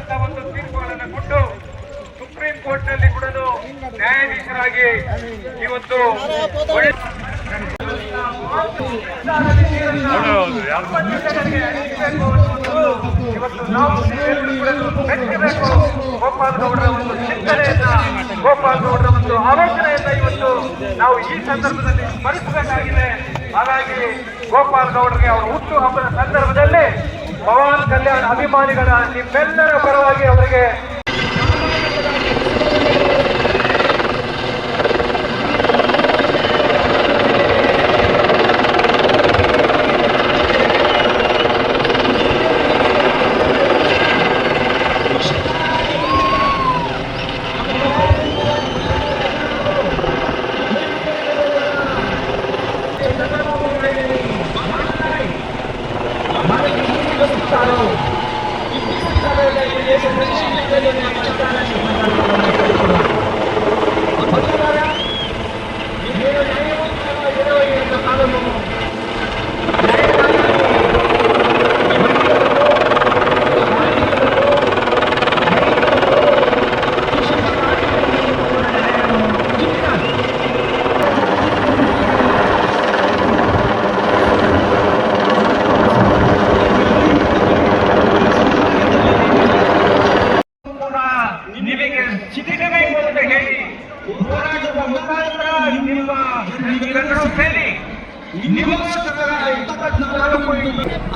ವಿರುದ್ಧವಾದಂತಹ ಒಂದು ತೀರ್ಪುಗಳನ್ನು ಕೊಟ್ಟು ಸುಪ್ರೀಂ ಕೋರ್ಟ್ ನಲ್ಲಿ ಕೂಡ ನ್ಯಾಯಾಧೀಶರಾಗಿ ಇವತ್ತು ಇವತ್ತು ನಾವು ಗೋಪಾಲ್ ಗೌಡರ ಒಂದು ಚಿಂತನೆಯನ್ನ, ಗೋಪಾಲ್ ಗೌಡರ ಒಂದು ಆಲೋಚನೆಯನ್ನ ಇವತ್ತು ನಾವು ಈ ಸಂದರ್ಭದಲ್ಲಿ ಸ್ಮರಿಸಬೇಕಾಗಿದೆ. ಹಾಗಾಗಿ ಗೋಪಾಲ್ ಗೌಡರಿಗೆ ಅವರ ಹುಟ್ಟು ಹಬ್ಬದ ಸಂದರ್ಭದಲ್ಲಿ ಪವನ್ ಕಲ್ಯಾಣ್ ಅಭಿಮಾನಿಗಳ ನಿಮ್ಮೆಲ್ಲರ ಪರವಾಗಿ ಅವರಿಗೆ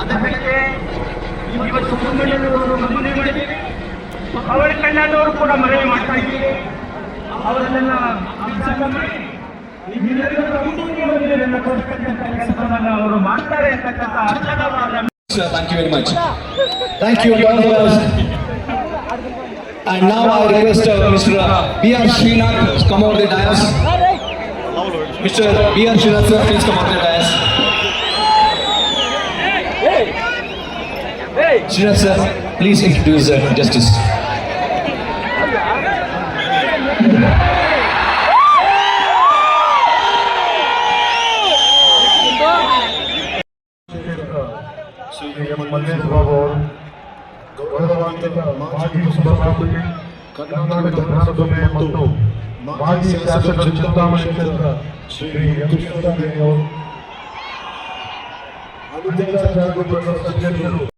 ಅದಕ್ಕೆ ಇವತ್ತು ಮುನ್ನಡೆಯವರು ಮನವಿ ಮಾಡಿದ್ದೀರಿ. ಪವನ್ ಕಲ್ಯಾಣ್ ಅವರು ಕೂಡ ಮನವಿ ಮಾಡ್ತಾ ಇದ್ದೀರಿ. ಅವರನ್ನೆಲ್ಲ ಅವರು ಮಾಡ್ತಾರೆ ಅಂತಕ್ಕಂಥ ಅರ್ಥವಾದ. Thank you very much. Thank you. And now I request Mr. B.R. Srinath to come over the dais. Mr. B.R. Srinath sir, please come over the dais. Srinath sir, please introduce Justice. Mallesh Babu ಅವರು, ಗೌರವಾನ್ವಿತ ಮಾಜಿ ಸಭಾಪತಿ ಕರ್ನಾಟಕ ವಿಧಾನಸಭೆ ಮತ್ತು ಮಾಜಿ ಶಾಸಕ ಚಿಂತಾಮಣಿ ಕ್ಷೇತ್ರ Shri M Krishnaswamy ಅವರು, ಅನುದಾನ ಜಾಗೃತಿ ಸದಸ್ಯರು